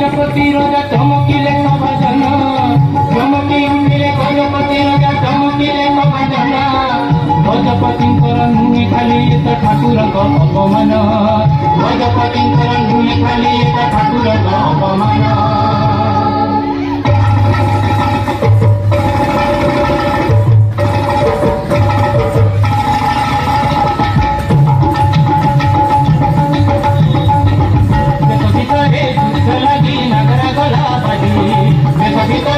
गजपति राजा चमकिले भजन चमकी उठिले गजपति राजा चमकिले भजन गजपतिंकर नुई खाली ठाकुर अपमान गजपतिंकर नुई खाली ठाकुर अपमान Vida